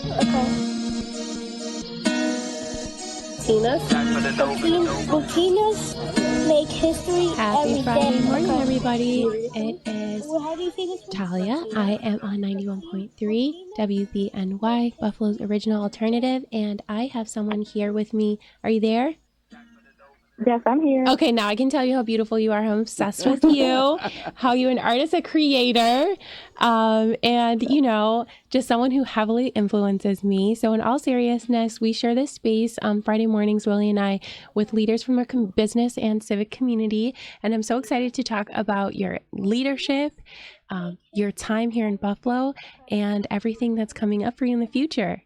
Okay. Bukinas make history Happy every Friday day. morning, Okay. everybody. Seriously? It is Well, how do you say this one? Talia. I am on 91.3 WBNY, Buffalo's original alternative, and I have someone here with me. Are you there? Yes, I'm here. Okay, now I can tell you how beautiful you are, how I'm obsessed with you, how you're an artist, a creator, and, just someone who heavily influences me. So in all seriousness, we share this space on Friday mornings, Willie and I, with leaders from our business and civic community. And I'm so excited to talk about your leadership, your time here in Buffalo, and everything that's coming up for you in the future.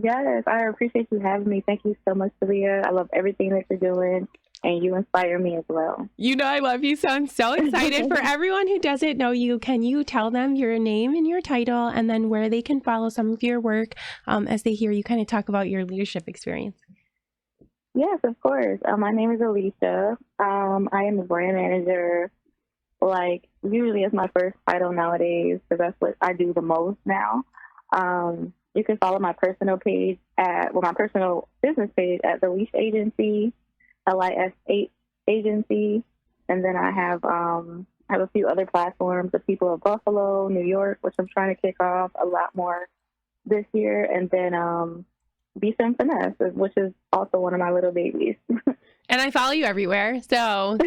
Yes, I appreciate you having me. Thank you so much, Talia. I love everything that you're doing, and you inspire me as well. I love you, so I'm so excited. For everyone who doesn't know you, can you tell them your name and your title, and then where they can follow some of your work as they hear you kind of talk about your leadership experience? Yes, of course. My name is Alisha. I am a brand manager. Usually it's my first title nowadays because that's what I do the most now. You can follow my personal page my personal business page at the Alisha Agency, LIS8 Agency, and then I have a few other platforms, the People of Buffalo, New York, which I'm trying to kick off a lot more this year, and then Beef and Finesse, which is also one of my little babies. And I follow you everywhere. So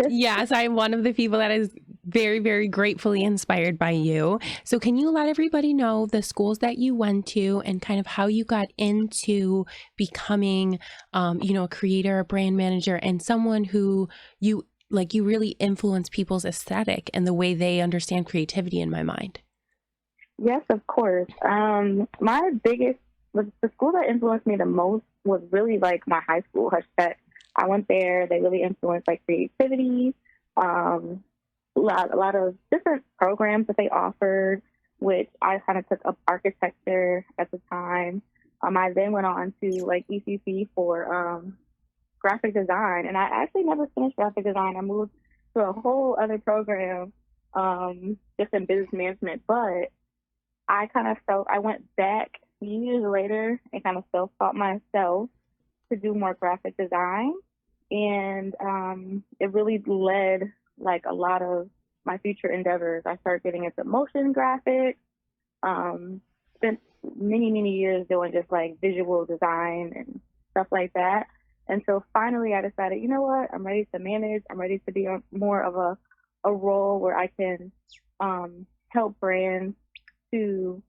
yes, I'm one of the people that is very, very gratefully inspired by you. So can you let everybody know the schools that you went to and kind of how you got into becoming, a creator, a brand manager, and someone who you really influence people's aesthetic and the way they understand creativity, in my mind? Yes, of course. The school that influenced me the most was really my high school, Hush Tech. I went there. They really influenced creativity, a lot of different programs that they offered, which I kind of took up architecture at the time. I then went on to ECC for graphic design, and I actually never finished graphic design. I moved to a whole other program, just in business management. But I went back years later and kind of self-taught myself to do more graphic design, and it really led a lot of my future endeavors. I started getting into motion graphics, spent many years doing just visual design and stuff like that, and so finally I decided, you know what, I'm ready to manage. I'm ready to be more of a role where I can help brands to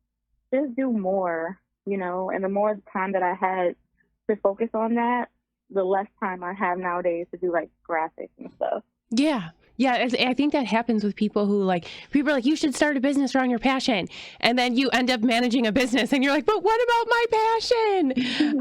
just do more, and the more time that I had to focus on that, the less time I have nowadays to do graphics and stuff. Yeah. I think that happens with people who people are you should start a business around your passion. And then you end up managing a business and you're like, but what about my passion?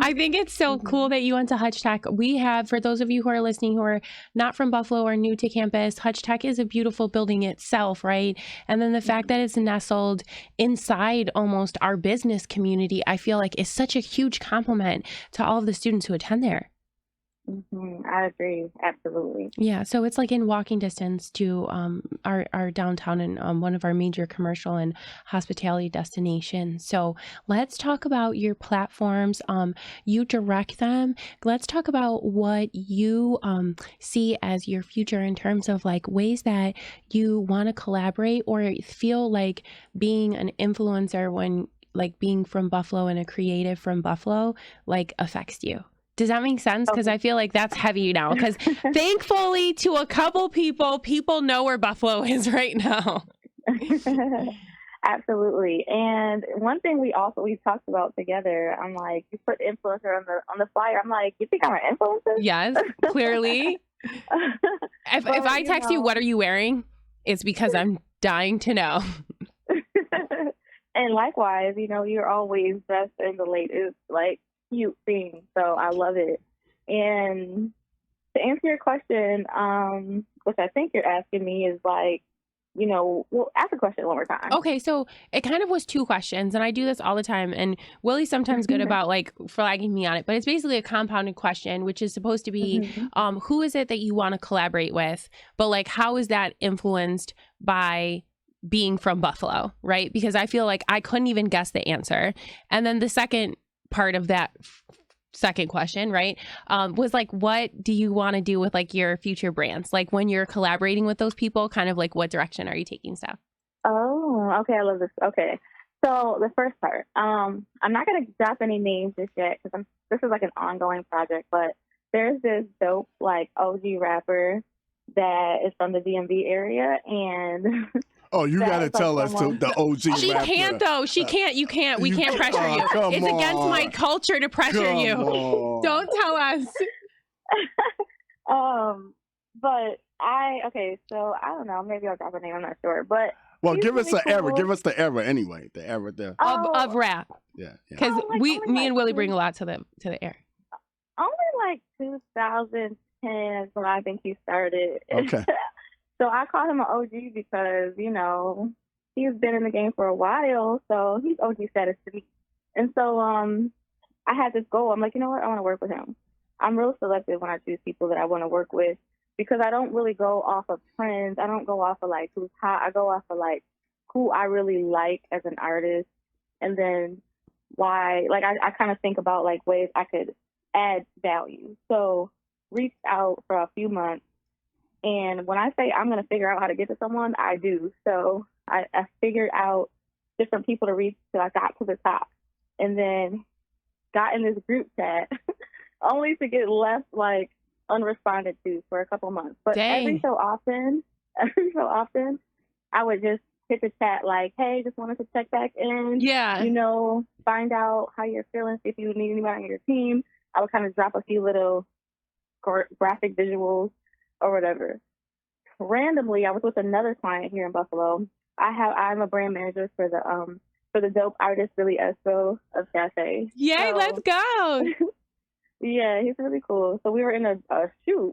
I think it's so cool that you went to Hutch Tech. We have, for those of you who are listening, who are not from Buffalo or new to campus, Hutch Tech is a beautiful building itself, right? And then the fact that it's nestled inside almost our business community, I feel is such a huge compliment to all of the students who attend there. I agree. Absolutely. Yeah. So it's in walking distance to our downtown and one of our major commercial and hospitality destinations. So let's talk about your platforms. You direct them. Let's talk about what you see as your future in terms of ways that you want to collaborate or feel being an influencer when being from Buffalo and a creative from Buffalo affects you. Does that make sense? Because I feel that's heavy now. Because thankfully, to a couple people know where Buffalo is right now. Absolutely. And one thing we talked about together, I'm you put influencer on the flyer. I'm you think I'm an influencer? Yes, clearly. If I text you, what are you wearing? It's because I'm dying to know. And likewise, you're always dressed in the latest, cute thing, so I love it. And to answer your question, which I think you're asking me, is ask the question one more time. Okay, so it kind of was two questions, and I do this all the time, and Willie's sometimes good about flagging me on it, but it's basically a compounded question, which is supposed to be who is it that you want to collaborate with, but how is that influenced by being from Buffalo, right? Because I feel like I couldn't even guess the answer. And then the second part of that second question, right, was like, what do you want to do with like your future brands? Like when you're collaborating with those people, kind of like what direction are you taking stuff? Oh, okay. I love this. Okay. So the first part, I'm not going to drop any names just yet because this is like an ongoing project, but there's this dope like OG rapper that is from the DMV area, and oh, you got to tell us to the OG She rapper. can't though. She can't. You can't. We can't pressure you. It's against my culture to pressure you. Don't tell us. But so I don't know. Maybe I'll drop a name. I'm not sure, but. Well, give us the era. Give us the era anyway. The era there. Of rap. Yeah. Because me and Willie bring a lot to the air. Only like 2010 is when I think he started. Okay. So I call him an OG because, you know, he's been in the game for a while, so he's OG status to me. And so I had this goal. I'm like, you know what? I want to work with him. I'm real selective when I choose people that I want to work with, because I don't really go off of trends. I don't go off of like who's hot. I go off of like who I really like as an artist, and then why. Like I kind of think about like ways I could add value. So reached out for a few months, and when I say I'm going to figure out how to get to someone, I do. So I figured out different people to reach till I got to the top, and then got in this group chat only to get left like unresponded to for a couple months. But every so often, I would just hit the chat like, hey, just wanted to check back in. Yeah. You know, find out how you're feeling, see if you need anybody on your team. I would kind of drop a few little graphic visuals or whatever. Randomly, I was with another client here in Buffalo. I'm a brand manager for the dope artist Billy Esco of Cafe. Yay, so, let's go. Yeah, he's really cool. So we were in a shoot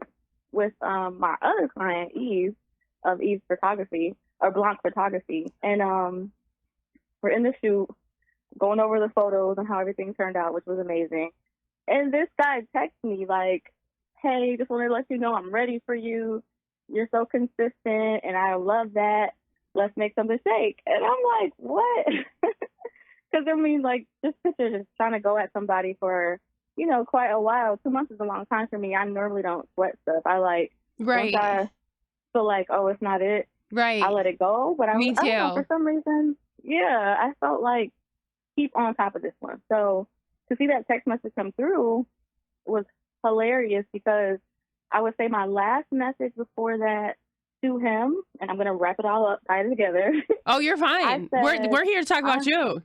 with my other client, Eve, of Eve's Photography, or Blanc Photography. And we're in the shoot, going over the photos and how everything turned out, which was amazing. And this guy texts me like, hey, just wanted to let you know I'm ready for you. You're so consistent, and I love that. Let's make something shake. And I'm like, what? Because, I mean, like, this picture is trying to go at somebody for, you know, quite a while. 2 months is a long time for me. I normally don't sweat stuff. I like, right. Once I feel like, oh, it's not it, right, I let it go. But me too. I don't know, for some reason, yeah, I felt like keep on top of this one. So to see that text message come through was hilarious, because I would say my last message before that to him, and I'm going to wrap it all up, tie it together. Oh, you're fine. We're here to talk about you.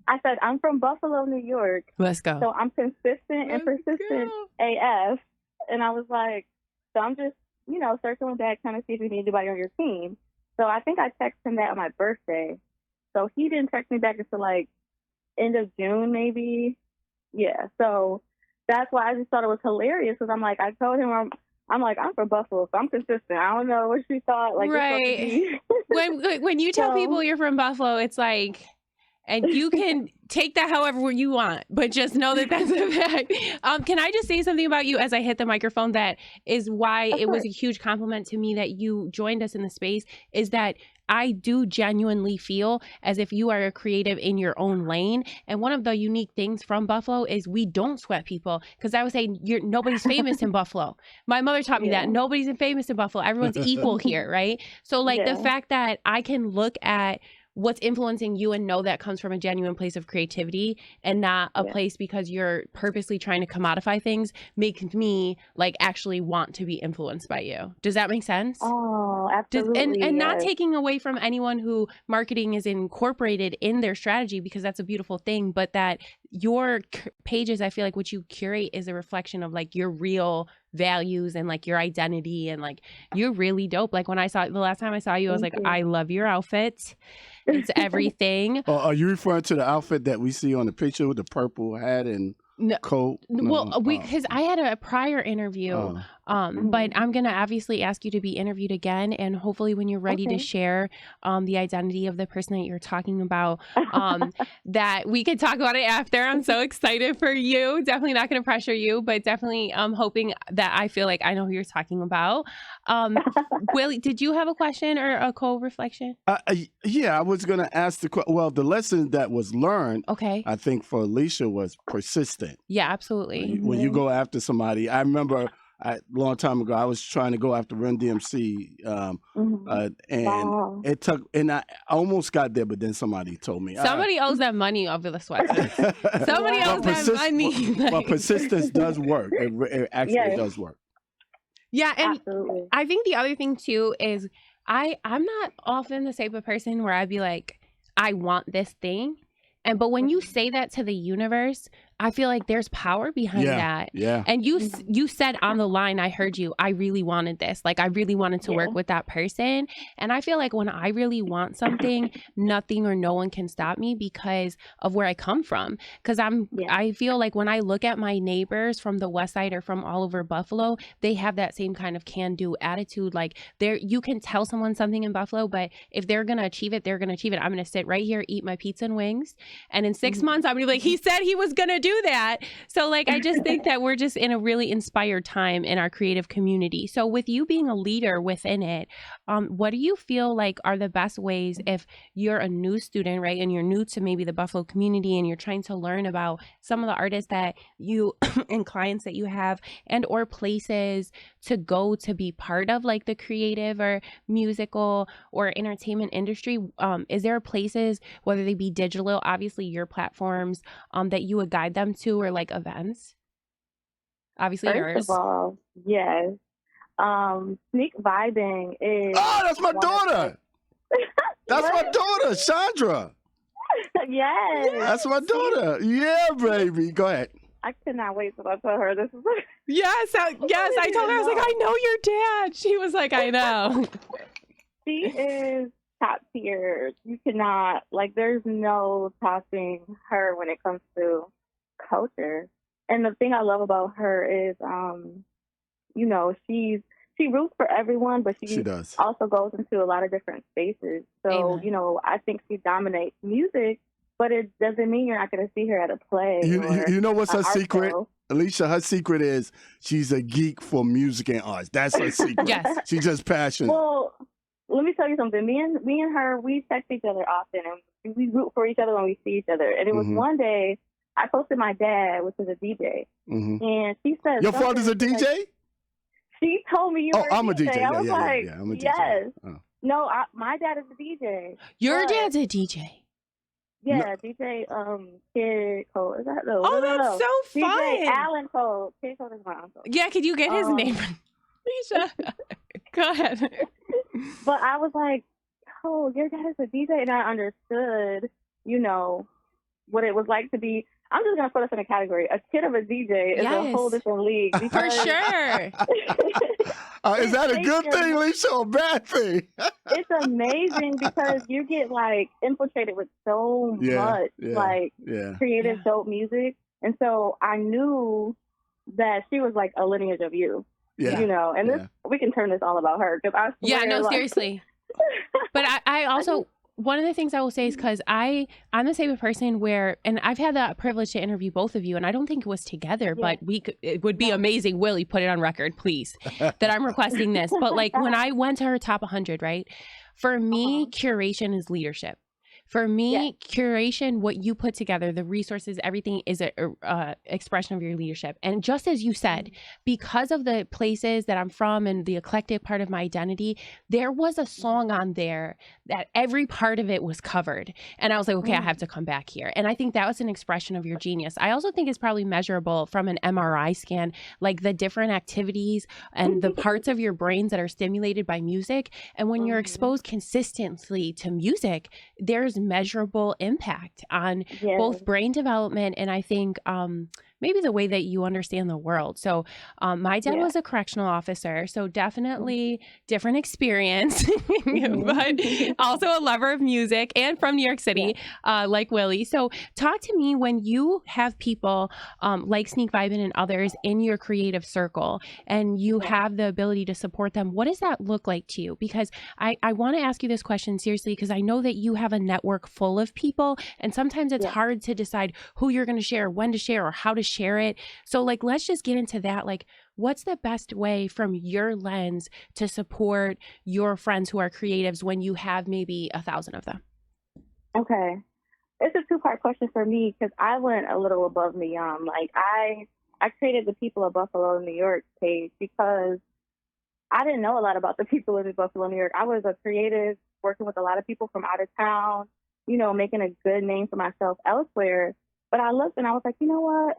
I said, I'm from Buffalo, New York. Let's go. So I'm consistent and persistent AF. And I was like, so I'm just, you know, circling back, trying to see if you need anybody on your team. So I think I texted him that on my birthday. So he didn't text me back until like end of June, maybe. Yeah. So that's why I just thought it was hilarious, because I'm like, I told him I'm from Buffalo, so I'm consistent. I don't know what she thought. Like, right. when you tell people you're from Buffalo, it's like, and you can take that however you want, but just know that that's a fact. Can I just say something about you as I hit the microphone? That is why it was a huge compliment to me that you joined us in the space, is that I do genuinely feel as if you are a creative in your own lane. And one of the unique things from Buffalo is we don't sweat people. Because I would say nobody's famous in Buffalo. My mother taught me that nobody's famous in Buffalo. Everyone's equal here, right? So like the fact that I can look at what's influencing you and know that comes from a genuine place of creativity and not a place because you're purposely trying to commodify things makes me like actually want to be influenced by you. Does that make sense? Oh, absolutely. And not taking away from anyone who marketing is incorporated in their strategy, because that's a beautiful thing, but that your pages, I feel like what you curate is a reflection of like your real values and like your identity, and like you're really dope. Like when I saw the last time I saw you, I was like, I love your outfit. It's everything. Are you referring to the outfit that we see on the picture with the purple hat and coat? Well, because I had a prior interview But I'm going to obviously ask you to be interviewed again. And hopefully when you're ready to share the identity of the person that you're talking about, that we could talk about it after. I'm so excited for you. Definitely not going to pressure you, but definitely hoping that I feel like I know who you're talking about. Willie, did you have a question or a co-reflection? Yeah, I was going to ask the lesson that was learned, I think for Alisha was persistent. Yeah, absolutely. When you go after somebody, I remember a long time ago, I was trying to go after Run DMC, and it took, and I almost got there, but then somebody told me somebody owes that money over the sweatshirts. Somebody owes that money. But persistence does work. It actually does work. Yeah, and absolutely. I think the other thing too is I'm not often the type of person where I'd be like, I want this thing. But when you say that to the universe, I feel like there's power behind that. Yeah. And you said on the line, I heard you, I really wanted this. Like, I really wanted to work with that person. And I feel like when I really want something, nothing or no one can stop me because of where I come from. Because I feel like when I look at my neighbors from the West Side or from all over Buffalo, they have that same kind of can-do attitude. Like, you can tell someone something in Buffalo, but if they're going to achieve it, they're going to achieve it. I'm going to sit right here, eat my pizza and wings. And in 6 months, I'm going to be like, he said he was going to do that. So like, I just think that we're just in a really inspired time in our creative community. So with you being a leader within it, what do you feel like are the best ways if you're a new student, right? And you're new to maybe the Buffalo community and you're trying to learn about some of the artists that you and clients that you have and or places to go to be part of like the creative or musical or entertainment industry? Is there places, whether they be digital, obviously your platforms, that you would guide them to, or like events? Obviously yours. First of all, yes. Sneak vibing is. Oh, that's my daughter. That's my daughter, Chandra. Yes. That's my daughter. Yeah, baby. Go ahead. I could not wait till I tell her this is. Yes. I told her, I was like, I know your dad. She was like, I know. She is top tier. You cannot, like, there's no topping her when it comes to culture. And the thing I love about her is, you know, she roots for everyone, but she does also goes into a lot of different spaces. So, you know, I think she dominates music, but it doesn't mean you're not going to see her at a play. You know what's her secret? Show. Alisha, her secret is she's a geek for music and arts. That's her secret. Yes. She's just passionate. Well, let me tell you something. Me and her, we text each other often, and we root for each other when we see each other. And it was one day I posted my dad, which is a DJ, and she said, "Your father's a DJ?" Like, she told me you were I'm a DJ. I was like, I'm a DJ. Yes. Oh. No, my dad is a DJ. Your dad's a DJ. Yeah, DJ Kid Cole. Is that no? Oh, that's so fun. DJ Alan Cole. Kid Cole is my uncle. Yeah, could you get his name? Alisha, go ahead. But I was like, oh, your dad is a DJ, and I understood, you know, what it was like to be. I'm just going to put us in a category. A kid of a DJ is a whole different league. For sure. Is that a good thing, Alisha, or a bad thing? It's amazing because you get, like, infiltrated with so much, creative, dope music. And so I knew that she was, like, a lineage of you. Yeah. You know, and this we can turn this all about her. Cause I swear, seriously. But I also... One of the things I will say is because I'm the type of person where, and I've had the privilege to interview both of you, and I don't think it was together, but it would be amazing. Willie, put it on record, please, that I'm requesting this. But like when I went to her top 100, right? For me, curation is leadership. For me, curation, what you put together, the resources, everything is a expression of your leadership. And just as you said, because of the places that I'm from and the eclectic part of my identity, there was a song on there that every part of it was covered. And I was like, okay, I have to come back here. And I think that was an expression of your genius. I also think it's probably measurable from an MRI scan, like the different activities and the parts of your brains that are stimulated by music. And when you're exposed consistently to music, there's measurable impact on both brain development and I think maybe the way that you understand the world. So my dad was a correctional officer, so definitely different experience, but also a lover of music and from New York City, like Willie. So talk to me when you have people like Sneak Vibin and others in your creative circle and you have the ability to support them. What does that look like to you? Because I want to ask you this question seriously, because I know that you have a network full of people, and sometimes it's hard to decide who you're going to share, when to share, or how to share it. So like, let's just get into that. Like, what's the best way from your lens to support your friends who are creatives when you have maybe 1,000 of them? Okay. It's a two-part question for me because I went a little above and beyond. Like, I created the People of Buffalo, New York page because I didn't know a lot about the people in Buffalo, New York. I was a creative working with a lot of people from out of town, you know, making a good name for myself elsewhere. But I looked and I was like, you know what?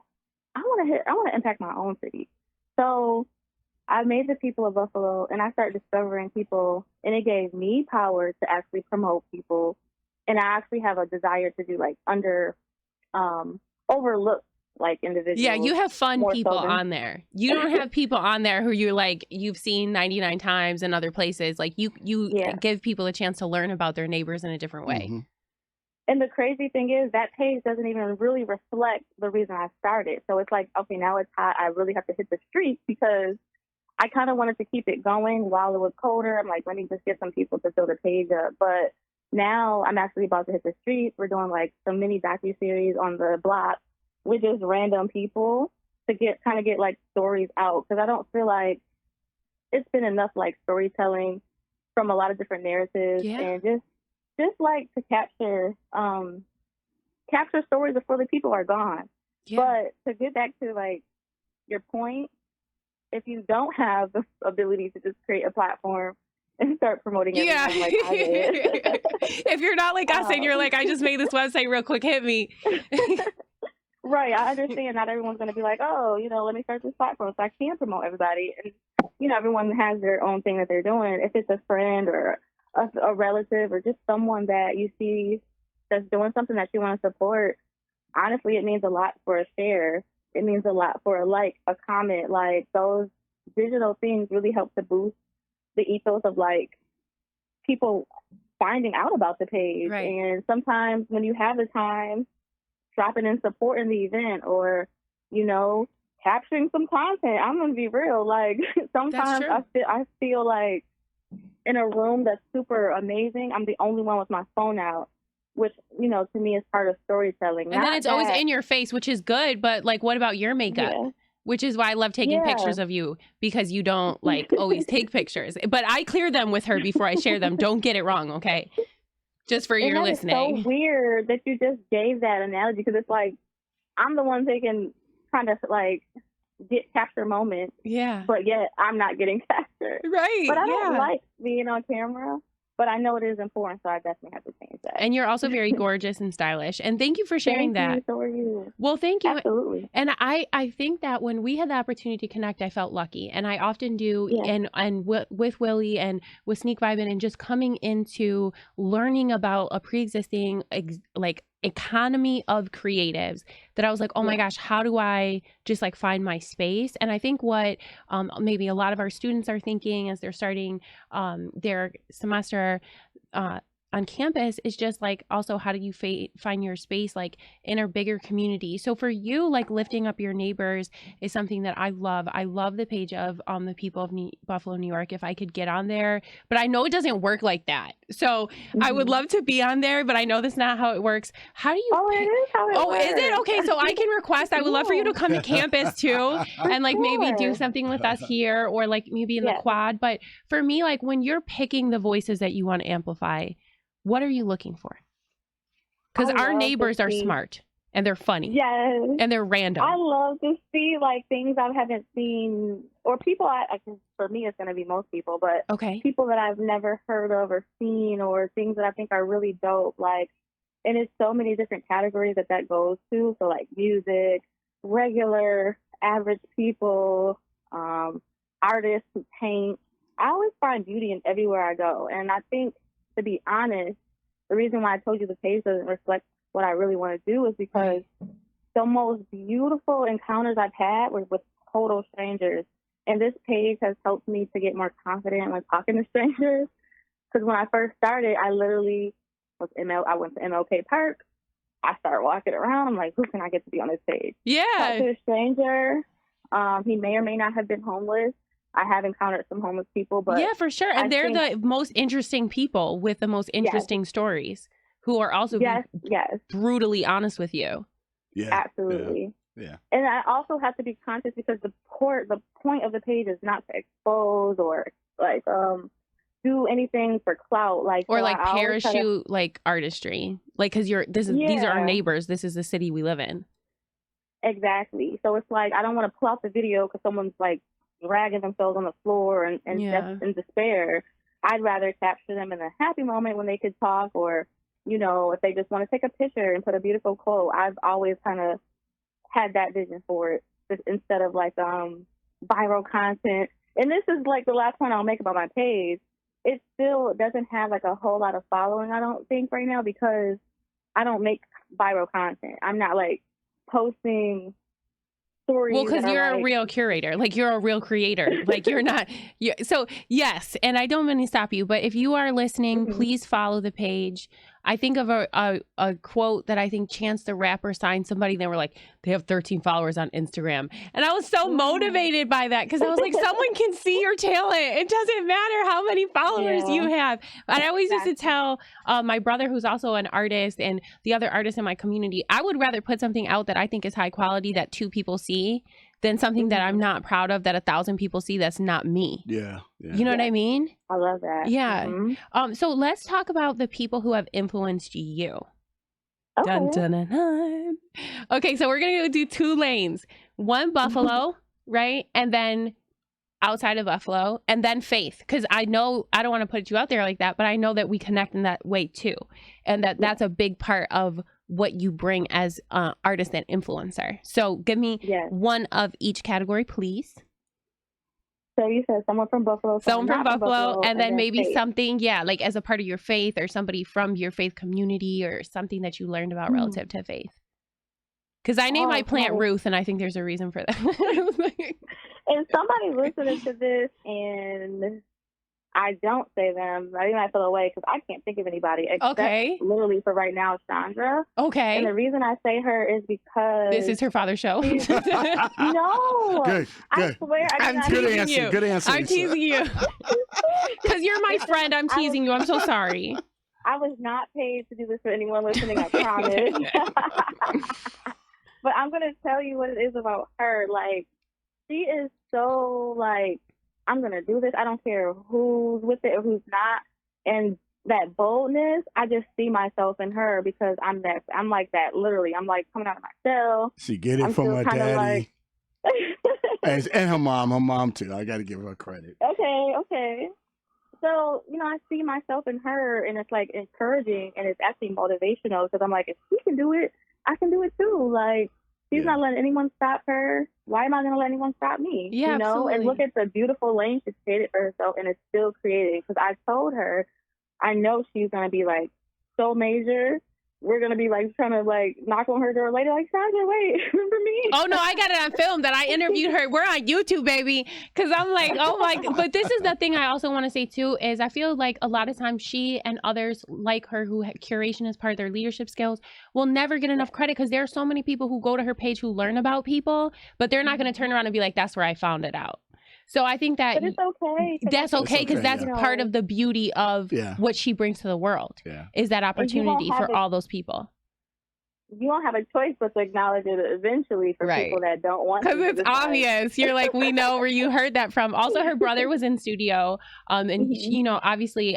I want to impact my own city. So I made the People of Buffalo, and I started discovering people, and it gave me power to actually promote people. And I actually have a desire to do like overlooked like individuals. Yeah, you have fun people on there. You don't have people on there who you've seen 99 times in other places. Like you give people a chance to learn about their neighbors in a different way. Mm-hmm. And the crazy thing is that page doesn't even really reflect the reason I started. So it's like, okay, now it's hot. I really have to hit the streets because I kind of wanted to keep it going while it was colder. I'm like, let me just get some people to fill the page up. But now I'm actually about to hit the streets. We're doing like some mini docuseries on the block with just random people to get like stories out. Because I don't feel like it's been enough like storytelling from a lot of different narratives and just like to capture stories before the people are gone. But to get back to like your point, if you don't have the ability to just create a platform and start promoting everyone like I did. If you're not like us and you're like, I just made this website real quick, hit me. Right, I understand not everyone's going to be like, oh, you know, let me start this platform so I can promote everybody. And, you know, everyone has their own thing that they're doing. If it's a friend or a relative or just someone that you see that's doing something that you want to support, honestly, it means a lot for a share. It means a lot for a like, a comment. Like, those digital things really help to boost the ethos of, like, people finding out about the page. Right. And sometimes when you have the time, dropping in support in the event or, you know, capturing some content. I'm going to be real. Like, sometimes I feel like in a room that's super amazing, I'm the only one with my phone out, which, you know, to me is part of storytelling. And then it's always in your face, which is good. But like, what about your makeup? Yeah. Which is why I love taking pictures of you, because you don't like always take pictures. But I clear them with her before I share them. Don't get it wrong, okay? Just for your listening. It's so weird that you just gave that analogy, because it's like I'm the one taking kind of like capture moments. Yeah. But yet I'm not getting captured. Right. But I don't like being on camera. But I know it is important, so I definitely have to change that. And you're also very gorgeous and stylish. And thank you for sharing that. So are you. Well, thank you. Absolutely. And I think that when we had the opportunity to connect, I felt lucky. And I often do, and with Willie and with Sneak Vibin, and just coming into learning about a pre-existing economy of creatives, that I was like, oh my gosh, how do I just like find my space? And I think what maybe a lot of our students are thinking as they're starting their semester on campus is just like, also, how do you find your space like in a bigger community? So for you, like lifting up your neighbors is something that I love. I love the page of the People of Buffalo, New York. If I could get on there, but I know it doesn't work like that. So I would love to be on there, but I know that's not how it works. How do you? Oh, it is how it works. Is it? Okay, so I can request. I would love for you to come to campus too, and like maybe do something with us here, or like maybe in the quad. But for me, like when you're picking the voices that you want to amplify, what are you looking for? Because our neighbors are smart and they're funny. Yes. And they're random. I love to see like things I haven't seen, or people for me it's going to be most people, but people that I've never heard of or seen, or things that I think are really dope. Like, and it's so many different categories that goes to. So like music, regular, average people, artists who paint. I always find beauty in everywhere I go. And I think, to be honest, the reason why I told you the page doesn't reflect what I really want to do is because the most beautiful encounters I've had were with total strangers. And this page has helped me to get more confident when talking to strangers. Because when I first started, I literally I went to MLK Park. I started walking around. I'm like, who can I get to be on this page? Yeah. Talked to a stranger. He may or may not have been homeless. I have encountered some homeless people, but yeah, for sure. And they're the most interesting people with the most interesting stories, who are also brutally honest with you. Yeah, absolutely. Yeah. And I also have to be conscious because the point of the page is not to expose or like do anything for clout, like or like parachute like artistry, like because these are our neighbors. This is the city we live in. Exactly. So it's like I don't want to pull out the video because someone's like dragging themselves on the floor and just in despair. I'd rather capture them in a happy moment when they could talk, or if they just want to take a picture and put a beautiful quote. I've always kind of had that vision for it, just instead of like viral content. And this is like the last point I'll make about my page. It still doesn't have like a whole lot of following, I don't think, right now, because I don't make viral content. I'm not like posting stories. Well, because you're a real curator, like you're a real creator, like you're not. So yes, and I don't mean to stop you, but if you are listening, please follow the page. I think of a quote that I think Chance the Rapper signed somebody. They were like, they have 13 followers on Instagram. And I was so motivated by that because I was like, someone can see your talent. It doesn't matter how many followers you have. And I always used to tell my brother, who's also an artist, and the other artists in my community, I would rather put something out that I think is high quality that 2 people see than something that I'm not proud of that 1,000 people see that's not me. Yeah. You know what I mean? I love that. Yeah. So let's talk about the people who have influenced you. Okay. Dun, dun, dun, dun. Okay, so we're going to do 2 lanes. One, Buffalo, right? And then outside of Buffalo, and then Faith. Because I know, I don't want to put you out there like that, but I know that we connect in that way too. And that's a big part of what you bring as artist and influencer. So give me one of each category, please. So you said someone from Buffalo. Someone from Buffalo, and then maybe Faith. Something, like as a part of your faith, or somebody from your faith community, or something that you learned about relative to faith. Because I named my plant Ruth, and I think there's a reason for that. If somebody listening to this and I don't say them, I might feel away because I can't think of anybody except literally for right now, Chandra. Okay. And the reason I say her is because this is her father's show. No. Good. I swear I'm teasing you. Good answer. I'm teasing you. Because you're my friend. I'm teasing you. I'm so sorry. I was not paid to do this for anyone listening, I promise. But I'm going to tell you what it is about her. Like, she is so, like, I'm going to do this. I don't care who's with it or who's not. And that boldness, I just see myself in her because I'm like that, literally. I'm like coming out of my cell. She get it from her daddy. and her mom too. I got to give her credit. Okay. So, I see myself in her, and it's like encouraging, and it's actually motivational because I'm like, if she can do it, I can do it too. Like, she's not letting anyone stop her. Why am I going to let anyone stop me? Yeah, absolutely. And look at the beautiful lane she's created for herself, and it's still creating. Because I told her, I know she's going to be like so major. We're going to be like trying to like knock on her door later. Like, Sandra, wait, remember me? Oh, no, I got it on film that I interviewed her. We're on YouTube, baby. Because I'm like, oh my. But this is the thing I also want to say too, is I feel like a lot of times she and others like her who curation is part of their leadership skills will never get enough credit, because there are so many people who go to her page who learn about people, but they're not going to turn around and be like, that's where I found it out. So I think that but it's okay. That's okay, because that's part of the beauty of what she brings to the world, is that opportunity for all those people. You don't have a choice but to acknowledge it eventually for people that don't want to. Because it's obvious. You're like, we know where you heard that from. Also, her brother was in studio, and obviously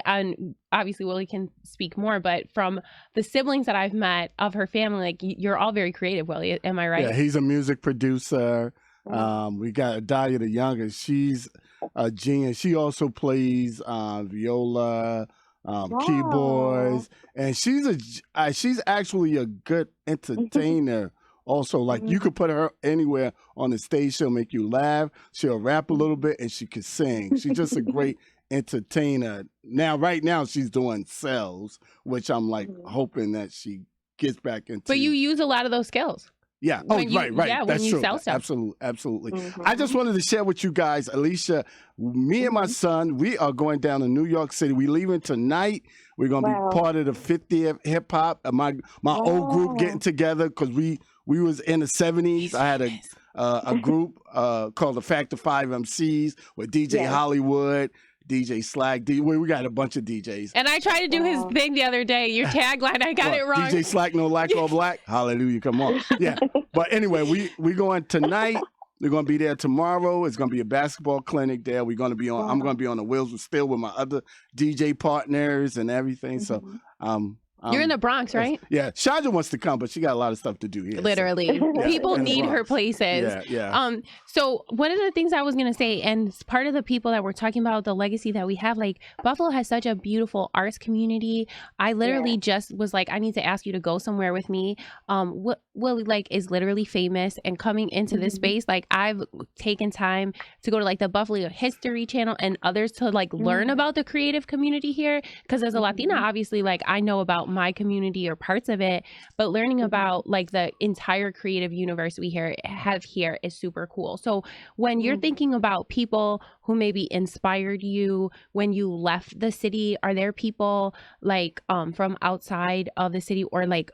Willie can speak more, but from the siblings that I've met of her family, like, you're all very creative, Willie. Am I right? Yeah, he's a music producer. We got Talia the youngest. She's a genius. She also plays viola, keyboards, and she's actually a good entertainer. Also, like, you could put her anywhere on the stage. She'll make you laugh. She'll rap a little bit, and she can sing. She's just a great entertainer. Right now, she's doing sales, which I'm like hoping that she gets back into. But you use a lot of those skills. Yeah. Oh, when you right. when That's you true. sell stuff. Absolutely. Mm-hmm. I just wanted to share with you guys, Alisha, me and my Mm-hmm. son, we are going down to New York City. We leaving tonight. We're gonna Wow. be part of the 50th hip hop. My old group getting Wow. together because we was in the 70s. I had a group called the Factor 5 MCs with DJ Yes. Hollywood, DJ Slack. We got a bunch of DJs. And I tried to do his Wow. thing the other day. Your tagline, I got What, it wrong. DJ Slack, no lack or black. Hallelujah, come on. Yeah. But anyway, we going tonight. We're gonna be there tomorrow. It's gonna be a basketball clinic there. We're gonna be on. I'm gonna be on the wheels with still with my other DJ partners and everything. So You're in the Bronx, right? Yeah, Chandra wants to come, but she got a lot of stuff to do here. Literally. Yeah, People in the need her Bronx. places. Yeah. So one of the things I was gonna say, and it's part of the people that we're talking about, the legacy that we have, like Buffalo has such a beautiful arts community. I literally just was like, I need to ask you to go somewhere with me. What like is literally famous and coming into this space, like I've taken time to go to like the Buffalo History Channel and others to like learn about the creative community here. Because as a Latina, obviously, like I know about my community or parts of it, but learning about like the entire creative universe we have here is super cool. So when you're thinking about people who maybe inspired you when you left the city, are there people like from outside of the city or like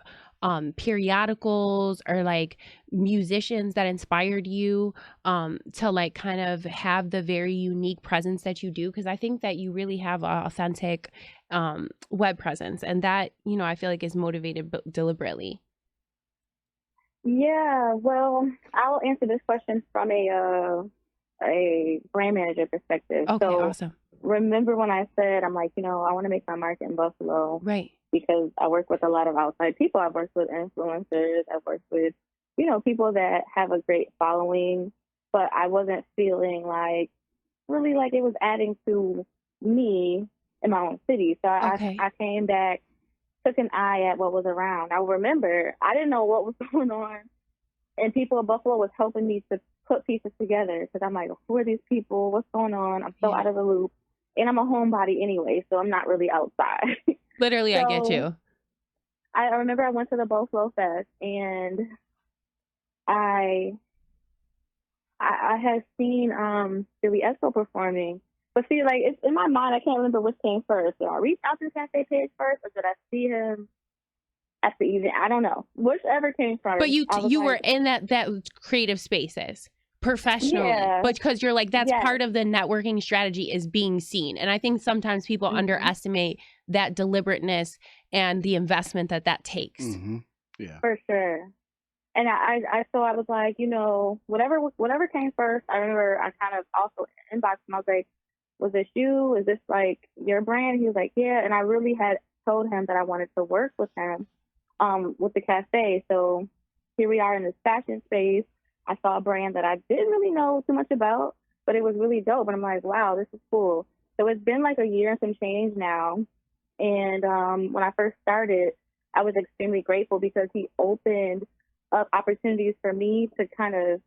periodicals or like musicians that inspired you to like kind of have the very unique presence that you do? Because I think that you really have an authentic web presence, and that, you know, I feel like is motivated deliberately. Yeah, well, I'll answer this question from a brand manager perspective. Okay, So awesome. remember when I said, I'm like, you know, I want to make my mark in Buffalo. Right. Because I work with a lot of outside people. I've worked with influencers. I've worked with, you know, people that have a great following, but I wasn't feeling like really like it was adding to me in my own city. So I came back, took an eye at what was around. I remember I didn't know what was going on, and people in Buffalo was helping me to put pieces together because I'm like, who are these people? What's going on? I'm so out of the loop, and I'm a homebody anyway, so I'm not really outside. Literally, So, I get you. I remember I went to the Buffalo Fest, and I had seen Billy Esco performing. But see, like, it's in my mind, I can't remember which came first. Did I reach out to the cafe page first, or did I see him at the event? I don't know. Whichever came first. But you were in that creative spaces professionally, but because you're like, that's part of the networking strategy is being seen. And I think sometimes people underestimate that deliberateness and the investment that takes. Yeah, for sure. And I so I was like, you know, whatever came first. I remember I kind of also inboxed him. I was like, was this you? Is this like your brand? He was like, yeah. And I really had told him that I wanted to work with him with the cafe. So here we are in this fashion space. I saw a brand that I didn't really know too much about, but it was really dope. And I'm like, wow, this is cool. So it's been like a year and some change now. And when I first started, I was extremely grateful because he opened up opportunities for me to kind of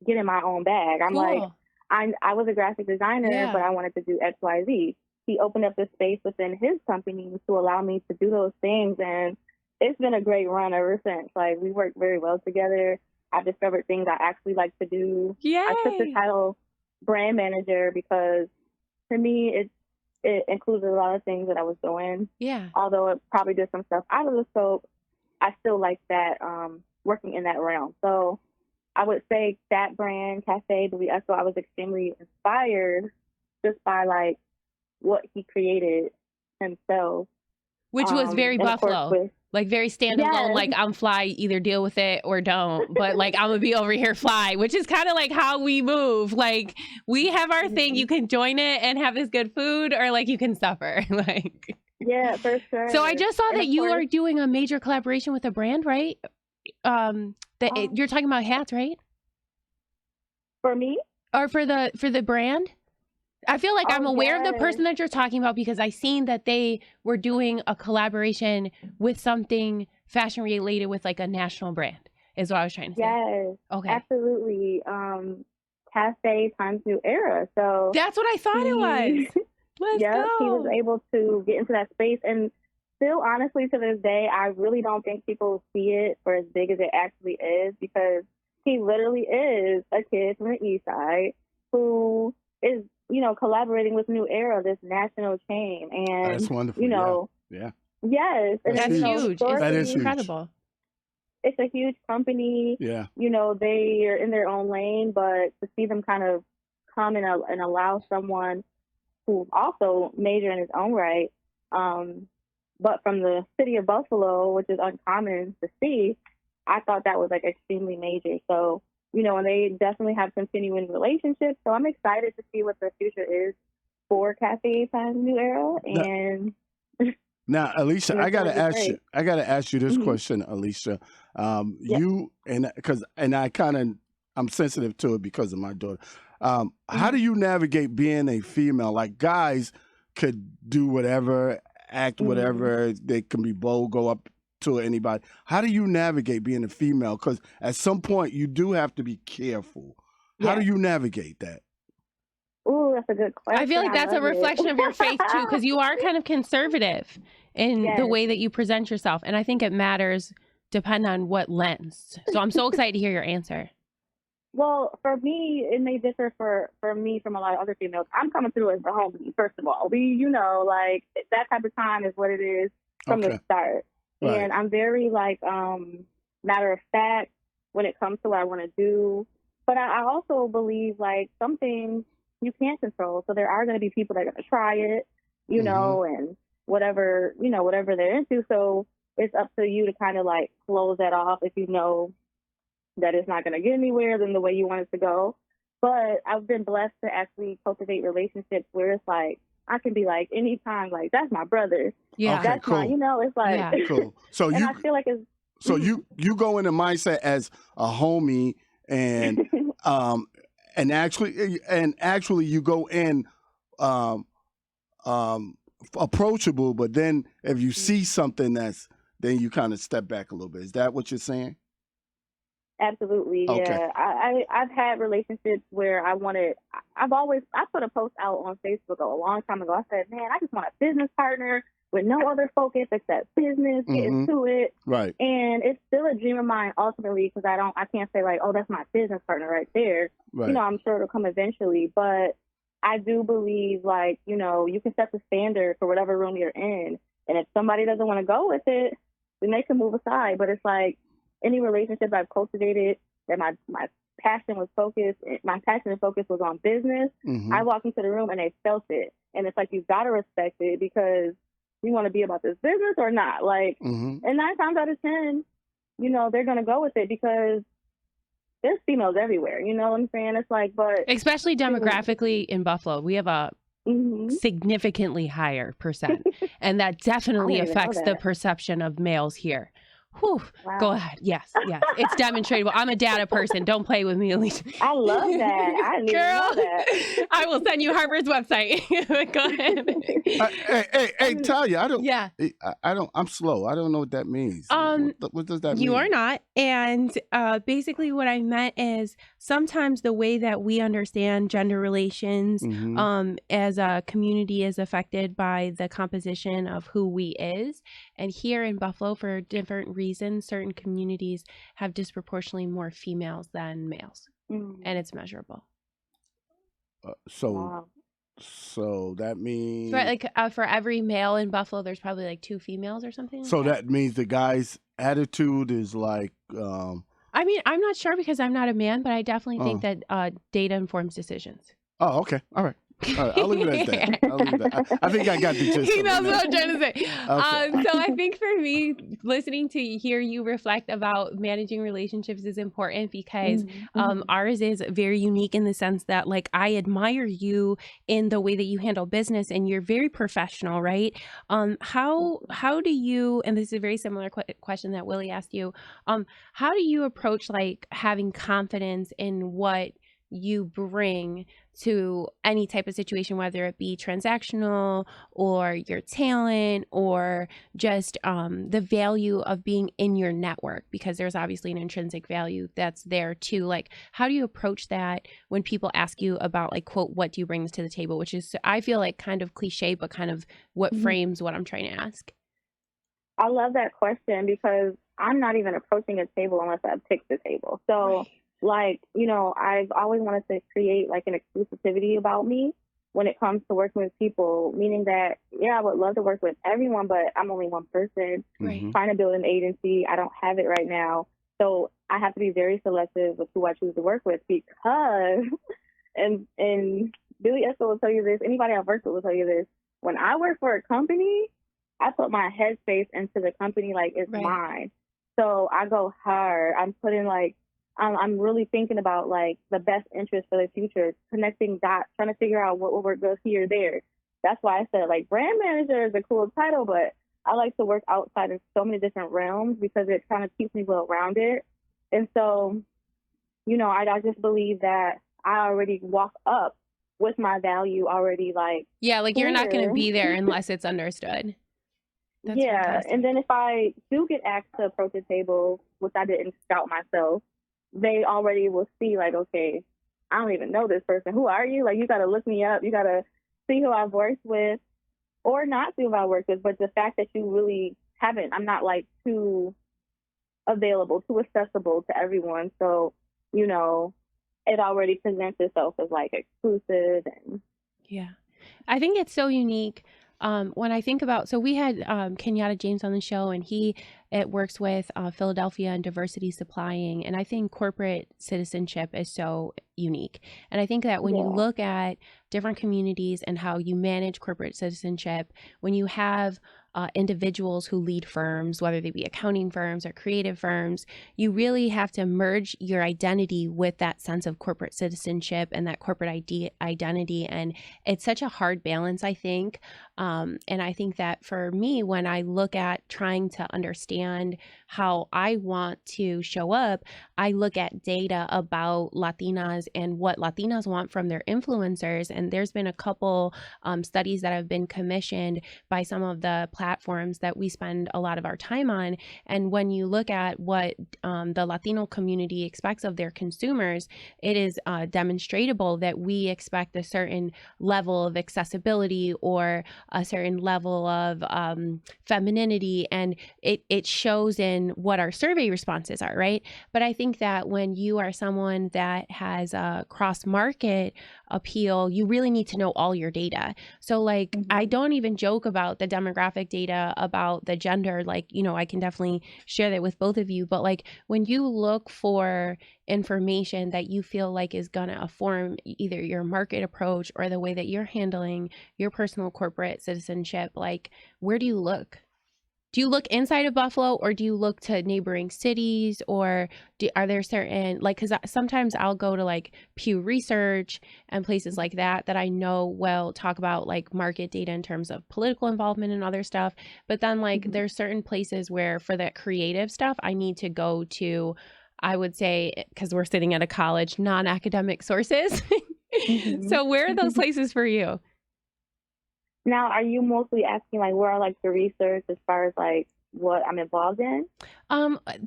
get in my own bag. I'm like, I was a graphic designer, but I wanted to do X, Y, Z. He opened up the space within his company to allow me to do those things. And it's been a great run ever since. Like, we work very well together. I've discovered things I actually like to do. Yay. I took the title brand manager because to me, it included a lot of things that I was doing. Yeah. Although it probably did some stuff out of the scope, I still like that, working in that realm. So I would say that brand, Cafe WSO, I was extremely inspired just by like what he created himself. Which was very Buffalo. Like very standalone, like I'm fly, either deal with it or don't. But like I'm gonna be over here fly, which is kind of like how we move. Like we have our thing, you can join it and have this good food, or like you can suffer. Like yeah, for sure. So I just saw that you are doing a major collaboration with a brand, right? You're talking about hats, right? For me? Or for the brand? I feel like I'm aware of the person that you're talking about because I seen that they were doing a collaboration with something fashion related with like a national brand is what I was trying to say. Yes. Okay. Absolutely. Cafe Times New Era. So that's what I thought it was. Let's go. He was able to get into that space. And still, honestly, to this day, I really don't think people see it for as big as it actually is, because he literally is a kid from the East Side who is, collaborating with New Era, this national chain. And, That's wonderful. Yeah. Yes. And That's huge. That is It's huge. incredible. It's a huge company. Yeah. They are in their own lane, but to see them kind of come and allow someone who also major in his own right, but from the city of Buffalo, which is uncommon to see, I thought that was like extremely major. So, and they definitely have continuing relationships. So I'm excited to see what the future is for Cafe Times New Era. And now, Alisha, I gotta ask great. you. I gotta ask you this question, Alisha. You I'm sensitive to it because of my daughter. How do you navigate being a female? Like, guys could do whatever, act whatever. They can be bold, go up to anybody. How do you navigate being a female? Because at some point you do have to be careful. How do you navigate that? Ooh, that's a good question. I feel like that's a reflection of your faith too, because you are kind of conservative in the way that you present yourself. And I think it matters depending on what lens. So I'm so excited to hear your answer. Well, for me, it may differ for me from a lot of other females. I'm coming through as the homie, first of all. Like, that type of time is what it is from the start. Right. And I'm very, matter of fact when it comes to what I want to do. But I also believe, like, some things you can't control. So there are going to be people that are going to try it, and whatever they're into. So it's up to you to kind of, like, close that off if you know that it's not going to get anywhere than the way you want it to go. But I've been blessed to actually cultivate relationships where it's like, I can be like, anytime, like, that's my brother. Yeah. Okay, that's cool. It's like, cool. So and I feel like it's, so you go in the mindset as a homie and, and actually you go in, approachable, but then if you see something then you kind of step back a little bit. Is that what you're saying? Absolutely, yeah. I've had relationships where I put a post out on Facebook a long time ago. I said, man, I just want a business partner with no other focus except business, get into it. Right. And it's still a dream of mine ultimately, because I can't say like, oh, that's my business partner right there. Right. I'm sure it'll come eventually, but I do believe, like, you can set the standard for whatever room you're in. And if somebody doesn't want to go with it, then they can move aside. But it's like, any relationship I've cultivated that my passion and focus was on business, I walked into the room and they felt it. And it's like, you've got to respect it, because you want to be about this business or not. Like, and 9 times out of 10, they're going to go with it, because there's females everywhere. You know what I'm saying? It's like, but especially demographically in Buffalo, we have a significantly higher percent. And that definitely affects the perception of males here. Whew. Wow. Go ahead. Yes. It's demonstrable. I'm a data person. Don't play with me, Alisha. I love that. I didn't even know that. I will send you Harvard's website. Go ahead. Hey, Talia, I'm slow. I don't know what that means. What does that mean? You are not. And basically what I meant is sometimes the way that we understand gender relations as a community is affected by the composition of who we is. And here in Buffalo, for different reasons, certain communities have disproportionately more females than males, and it's measurable. So that means for every male in Buffalo, there's probably like 2 females or something. So that means the guy's attitude is like. I mean, I'm not sure because I'm not a man, but I definitely think that data informs decisions. Oh, okay, all right. I'll leave it at that. I think I got the gist. He knows what I'm trying to say. Okay. So I think for me, listening to hear you reflect about managing relationships is important, because ours is very unique in the sense that, like, I admire you in the way that you handle business, and you're very professional, right? How do you, and this is a very similar question that Willie asked you, how do you approach like having confidence in what you bring to any type of situation, whether it be transactional or your talent or just the value of being in your network, because there's obviously an intrinsic value that's there too. Like, how do you approach that when people ask you about, like, quote, what do you bring to the table, which is, I feel like, kind of cliche, but kind of what frames what I'm trying to ask. I love that question because I'm not even approaching a table unless I pick the table. So, Right. like, I've always wanted to create like an exclusivity about me when it comes to working with people, meaning that, yeah, I would love to work with everyone, but I'm only one person Right. trying to build an agency. I don't have it right now. So I have to be very selective with who I choose to work with because, and Billy Esther will tell you this, anybody I've worked with will tell you this. When I work for a company, I put my headspace into the company like it's Right. mine. So I go hard. I'm putting like, I'm really thinking about like the best interest for the future, connecting dots, trying to figure out what will work good here, there. That's why I said like brand manager is a cool title, but I like to work outside of so many different realms because it kind of keeps me well rounded. And so, I just believe that I already walk up with my value already like Yeah, like you're not going to clear. be there unless it's understood. That's Yeah, fantastic. and then if I do get asked to approach a table, which I didn't scout myself, they already will see like, okay, I don't even know this person. Who are you? Like, you got to look me up. You got to see who I've worked with or not see who I've worked with. But the fact that you really haven't, I'm not like too available, too accessible to everyone. So, it already presents itself as like exclusive and Yeah. I think it's so unique. When I think about, so we had Kenyatta James on the show, and it works with Philadelphia and diversity supplying. And I think corporate citizenship is so unique. And I think that when you yeah. look at different communities and how you manage corporate citizenship, when you have individuals who lead firms, whether they be accounting firms or creative firms, you really have to merge your identity with that sense of corporate citizenship and that corporate identity. And it's such a hard balance, I think. And I think that for me, when I look at trying to understand how I want to show up, I look at data about Latinas and what Latinas want from their influencers. And there's been a couple studies that have been commissioned by some of the platforms that we spend a lot of our time on. And when you look at what the Latino community expects of their consumers, it is demonstrable that we expect a certain level of accessibility or a certain level of femininity, and it shows in what our survey responses are, right? But I think that when you are someone that has a cross-market appeal, you really need to know all your data. So like, I don't even joke about the demographic data about the gender. Like, I can definitely share that with both of you. But like, when you look for information that you feel like is going to inform either your market approach or the way that you're handling your personal corporate citizenship, like, where do you look? Do you look inside of Buffalo, or do you look to neighboring cities, or are there certain, like, because sometimes I'll go to like Pew Research and places like that I know will talk about like market data in terms of political involvement and other stuff. But then like there's certain places where for that creative stuff, I need to go to, I would say, because we're sitting at a college, non-academic sources. So where are those places for you? Now, are you mostly asking like where are like the research as far as like what I'm involved in?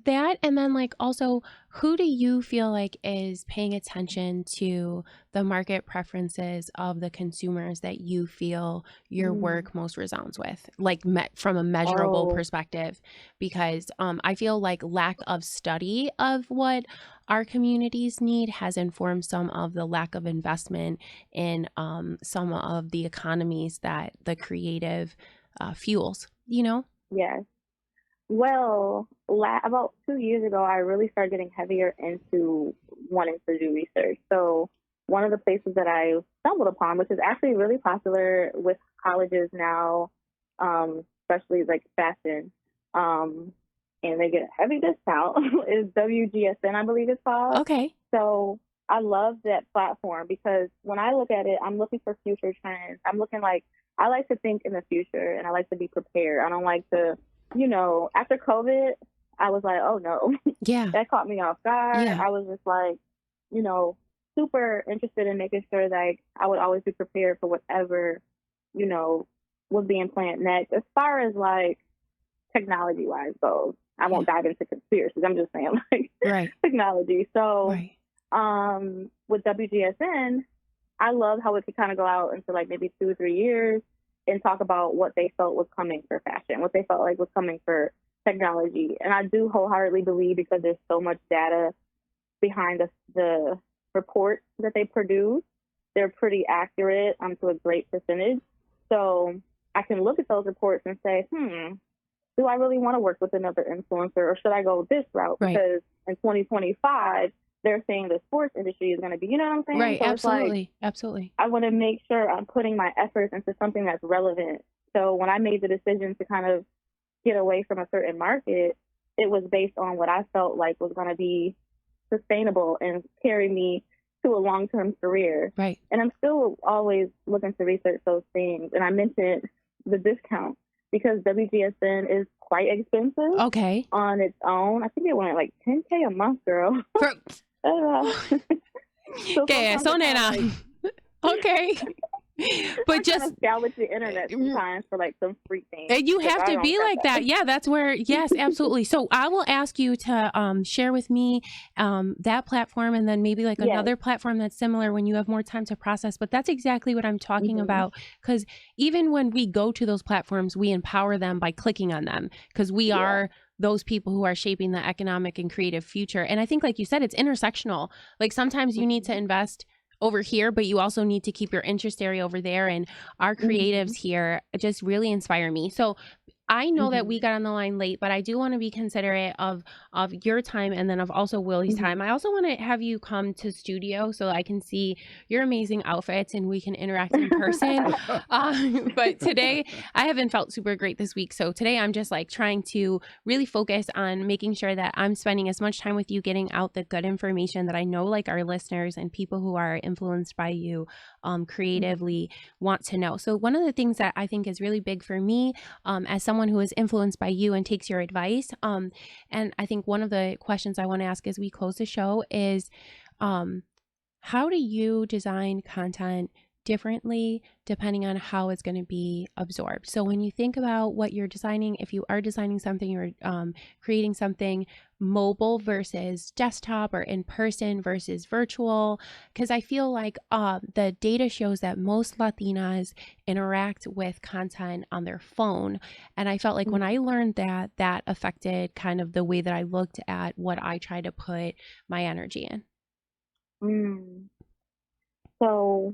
That, and then like also, who do you feel like is paying attention to the market preferences of the consumers that you feel your work most resounds with, like from a measurable Oh, perspective? Because I feel like lack of study of what our communities need has informed some of the lack of investment in some of the economies that the creative fuels, yes. Well, about 2 years ago, I really started getting heavier into wanting to do research. So one of the places that I stumbled upon, which is actually really popular with colleges now, especially like fashion, and they get a heavy discount, is WGSN, I believe it's called. Okay. So I love that platform because when I look at it, I'm looking for future trends. I'm looking like, I like to think in the future and I like to be prepared. I don't like to, after COVID, I was like, oh no, Yeah. that caught me off guard. Yeah. I was just like, super interested in making sure that I would always be prepared for whatever, was being planned next. As far as like technology wise goes, I won't dive into conspiracies. I'm just saying like Right. technology. So, Right. with WGSN, I love how it could kind of go out into like maybe 2 or 3 years. and talk about what they felt was coming for fashion, what they felt like was coming for technology. And I do wholeheartedly believe, because there's so much data behind the reports that they produce, they're pretty accurate to a great percentage. So I can look at those reports and say, do I really want to work with another influencer, or should I go this route? Right. Because in 2025, they're saying the sports industry is going to be, you know what I'm saying? Right. So Absolutely. Absolutely. I want to make sure I'm putting my efforts into something that's relevant. So when I made the decision to kind of get away from a certain market, it was based on what I felt like was going to be sustainable and carry me to a long-term career. Right. And I'm still always looking to research those things. And I mentioned the discount because WGSN is quite expensive. Okay. On its own. I think it went like $10K a month, girl. Okay, so then okay. But just scour the internet sometimes for like some free things. And you have to be like that. Yeah, that's where, yes, absolutely. So I will ask you to share with me that platform, and then maybe like another platform that's similar when you have more time to process. But that's exactly what I'm talking about. Because even when we go to those platforms, we empower them by clicking on them, because we are those people who are shaping the economic and creative future. And I think, like you said, it's intersectional. Like sometimes you need to invest over here, but you also need to keep your interest area over there. And our creatives here just really inspire me. So I know that we got on the line late, but I do want to be considerate of your time, and then of also Willie's time. I also want to have you come to studio so I can see your amazing outfits and we can interact in person. But today I haven't felt super great this week. So today I'm just like trying to really focus on making sure that I'm spending as much time with you, getting out the good information that I know like our listeners and people who are influenced by you creatively want to know. So one of the things that I think is really big for me as someone who is influenced by you and takes your advice. And I think one of the questions I want to ask as we close the show is, how do you design content differently depending on how it's going to be absorbed? So when you think about what you're designing, if you are designing something or creating something mobile versus desktop, or in person versus virtual, because I feel like the data shows that most Latinas interact with content on their phone. And I felt like when I learned that, that affected kind of the way that I looked at what I try to put my energy in. So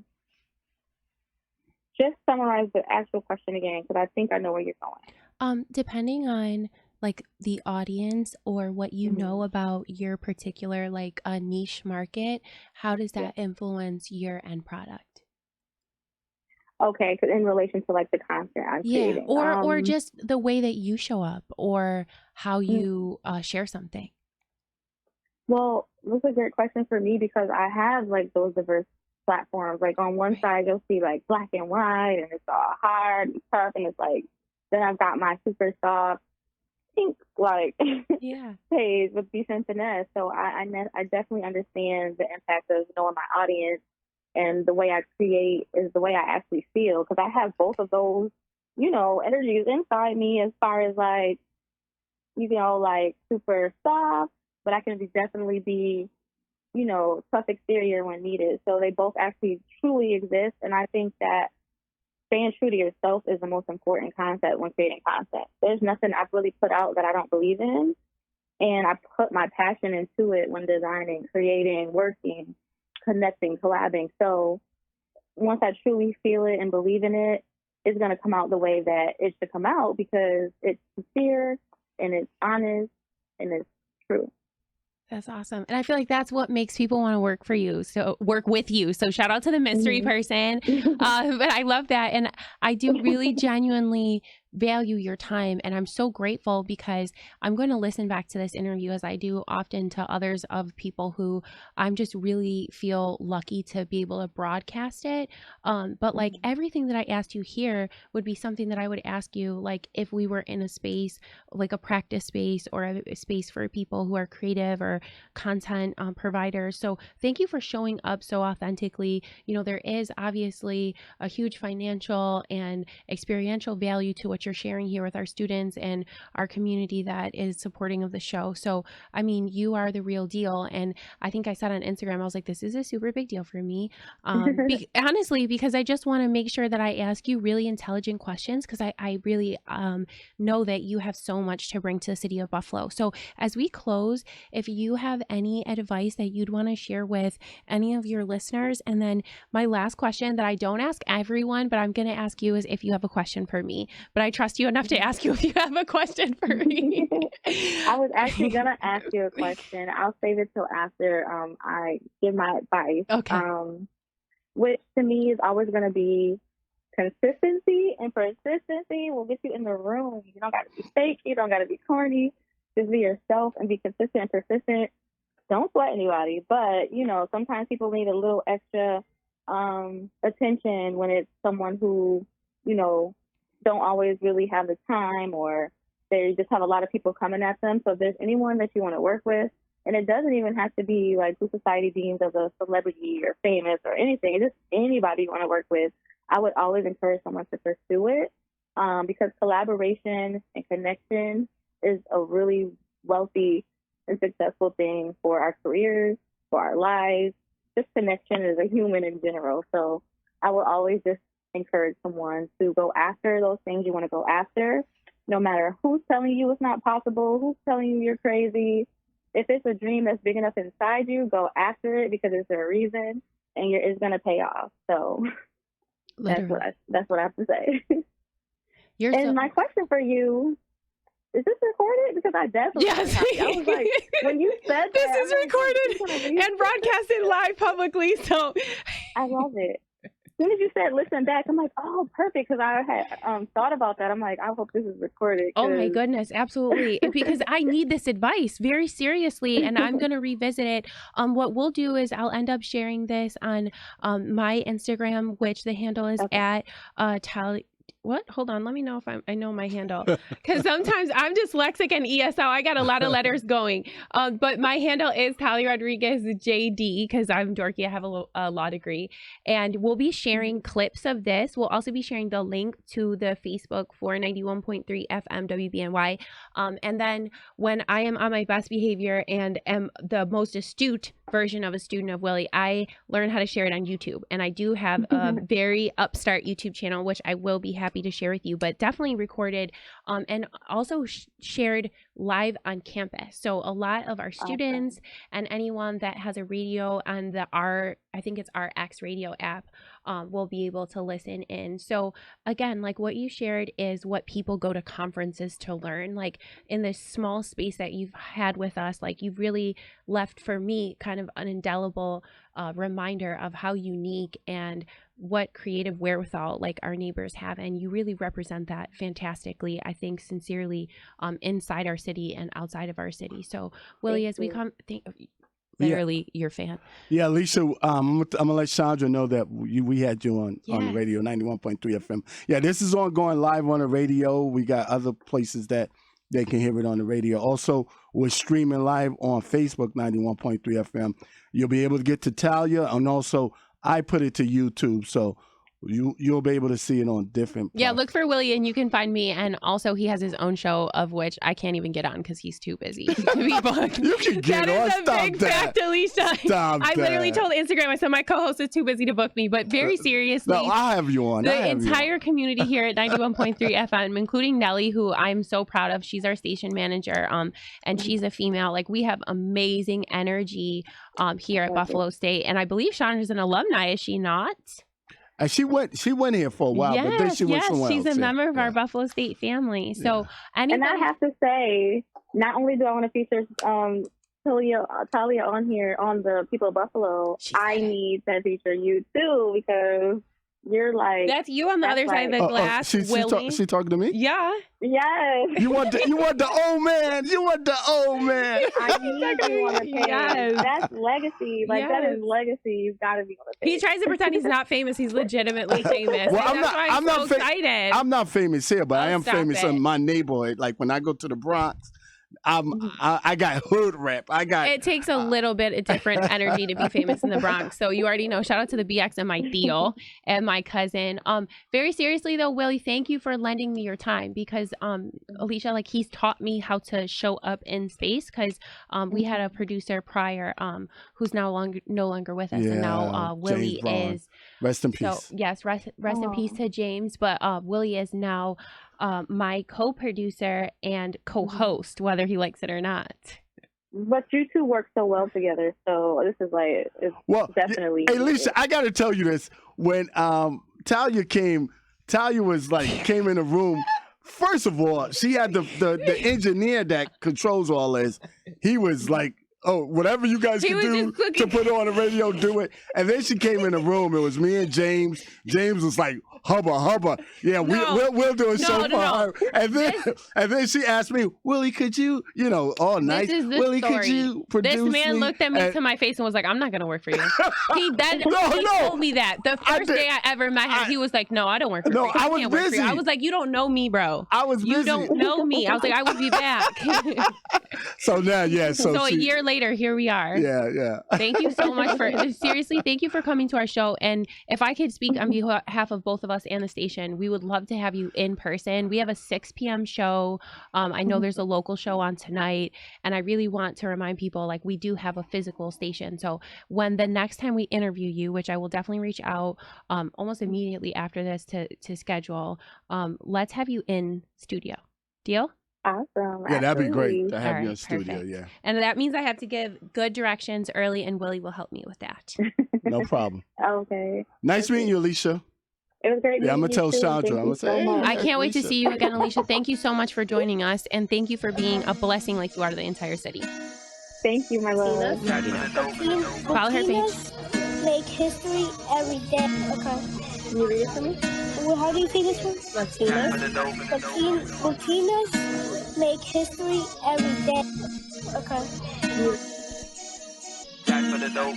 just summarize the actual question again, because I think I know where you're going. Depending on like the audience or what you know about your particular like a niche market, how does that influence your end product? Okay, because in relation to like the content I'm creating, or just the way that you show up, or how you share something. Well, that's a great question for me, because I have like those diverse platforms. Like on one side, you'll see like black and white, and it's all hard and tough, and it's like, then I've got my super soft pink like page with beef and finesse. So I definitely understand the impact of knowing my audience, and the way I create is the way I actually feel, because I have both of those, you know, energies inside me, as far as like, you know, like super soft, but I can definitely be, you know, tough exterior when needed. So they both actually truly exist. And I think that staying true to yourself is the most important concept when creating content. There's nothing I've really put out that I don't believe in. And I put my passion into it when designing, creating, working, connecting, collabing. So once I truly feel it and believe in it, it's going to come out the way that it should come out, because it's sincere and it's honest and it's true. That's awesome. And I feel like that's what makes people want to work for you. So work with you. So shout out to the mystery person. But I love that. And I do really genuinely value your time. And I'm so grateful, because I'm going to listen back to this interview, as I do often to others, of people who I'm just really feel lucky to be able to broadcast it. But like everything that I asked you here would be something that I would ask you, like if we were in a space, like a practice space, or a space for people who are creative or content providers. So thank you for showing up so authentically. You know, there is obviously a huge financial and experiential value to what what you're sharing here with our students and our community that is supporting of the show. So, I mean, you are the real deal. And I think I said on Instagram, I was like, this is a super big deal for me. Honestly, because I just want to make sure that I ask you really intelligent questions, because I really know that you have so much to bring to the city of Buffalo. So as we close, if you have any advice that you'd want to share with any of your listeners. And then my last question that I don't ask everyone, but I'm going to ask you, is if you have a question for me. But I trust you enough to ask you if you have a question for me. I was actually going to ask you a question. I'll save it till after I give my advice. Okay. Which to me is always going to be consistency, and persistency will get you in the room. You don't got to be fake. You don't got to be corny. Just be yourself and be consistent and persistent. Don't sweat anybody, but sometimes people need a little extra attention when it's someone who don't always really have the time, or they just have a lot of people coming at them. So if there's anyone that you want to work with, and it doesn't even have to be like who society deems as a celebrity or famous or anything, it's just anybody you want to work with, I would always encourage someone to pursue it, because collaboration and connection is a really wealthy and successful thing for our careers, for our lives, just connection as a human in general. So I will always just encourage someone to go after those things you want to go after, no matter who's telling you it's not possible, who's telling you you're crazy. If it's a dream that's big enough inside you, go after it, because it's a reason, and it's going to pay off. So that's what I have to say. My question for you, is this recorded? Because I definitely I was like, when you said this that, is recorded and broadcasted live publicly. So I love it. As soon as you said listen back, I'm like, oh, perfect, because I had thought about that. I'm like, I hope this is recorded. Oh my goodness, absolutely. Because I need this advice very seriously, and I'm going to revisit it. What we'll do is I'll end up sharing this on my Instagram, which the handle is at Talia. What? Hold on. Let me know if I know my handle, because sometimes I'm dyslexic and ESL. I got a lot of letters going. But my handle is Talia Rodriguez JD, because I'm dorky. I have a law degree, and we'll be sharing clips of this. We'll also be sharing the link to the Facebook for 91.3 FM WBNY. And then when I am on my best behavior and am the most astute version of a student of Willie, I learn how to share it on YouTube. And I do have a very upstart YouTube channel, which I will be happy to share with you, but definitely recorded and also shared live on campus. So a lot of our students and anyone that has a radio on the I think it's RX radio app, will be able to listen in. So again, like what you shared is what people go to conferences to learn. Like in this small space that you've had with us, like you've really left for me kind of an indelible reminder of how unique and what creative wherewithal like our neighbors have, and you really represent that fantastically, I think, sincerely, inside our city and outside of our city. So Willie, as we come, literally your fan. Yeah, Alisha, I'm gonna let Chandra know that we had you on the radio, 91.3 FM. Yeah, this is ongoing live on the radio. We got other places that they can hear it on the radio. Also, we're streaming live on Facebook, 91.3 FM. You'll be able to get to Talia, and also I put it to YouTube, so you'll be able to see it on different. Yeah, look for Willie, and you can find me. And also, he has his own show, of which I can't even get on because he's too busy to be booked. You can get on. That is a big fact, Alisha. I literally told Instagram, I said my co-host is too busy to book me. But very seriously, no, I'll have you on. The entire community here at 91.3 FM, including Nellie, who I'm so proud of. She's our station manager, and she's a female. Like, we have amazing energy here at Buffalo State, and I believe Sean is an alumni. Is she not? And she went here for a while, but then she went somewhere else. She's a member of our Buffalo State family. So, and I have to say, not only do I want to feature Talia on here on the People of Buffalo, I need to feature you too, because you're like, that's you on the other side of the glass. She talking to me? Yeah. Yes. You want the old man. You want the old man. I need you on the page. Yes. That's legacy. Like, that is legacy. You've got to be on the page. He tries to pretend he's not famous. He's legitimately famous. Well, I'm so excited. I'm not famous here, but I am famous in my neighborhood. Like, when I go to the Bronx, I got hood rap. It takes a little bit of different energy to be famous in the Bronx. So you already know. Shout out to the BX and my Theo and my cousin. Very seriously though, Willie, thank you for lending me your time because Alisha, like he's taught me how to show up in space because we had a producer prior who's no longer with us, and now Willie is. Rest in peace. So yes, rest in peace to James. But Willie is now my co-producer and co-host, whether he likes it or not. But you two work so well together, so this is like definitely. Hey, Alisha, I got to tell you this: when Talia came in the room. First of all, she had the engineer that controls all this. He was like, "Oh, whatever you guys can do to put on the radio, do it." And then she came in the room. It was me and James. James was like, "Hubba. Yeah, we'll do a show for her." And then she asked me, "Willie, could you, all night? Willie, could you produce This man me?" looked at me to my face and was like, "I'm not gonna work for you." He told me that the first day I ever met him. He was like, "No, I don't work for you. I can't work for you." I was like, "You don't know me, bro. You don't know me." I was like, "I will be back." So now, So a year later, here we are. Yeah. Thank you so much seriously, thank you for coming to our show. And if I could speak on behalf of both of us and the station, we would love to have you in person. We have a 6 p.m. show. I know there's a local show on tonight, and I really want to remind people, like, we do have a physical station. So when the next time we interview you, which I will definitely reach out almost immediately after this to schedule, let's have you in studio. Deal? Awesome. Yeah, that'd be great to have you in Perfect. studio. Yeah. And that means I have to give good directions early, and Willie will help me with that. No problem. Okay. Nice meeting you, Alisha. It was great. Yeah, I'm gonna tell Chandra. I'm gonna say, "Hey, I can't wait to Alisha." see you again, Alisha. Thank you so much for joining us, and thank you for being a blessing like you are to the entire city. Thank you, my love. Follow her page. Latinas make history every day. Okay. Can you read it for me? Well, how do you say this one? Latinas. Latinas make history every day. Okay. Back for the dope.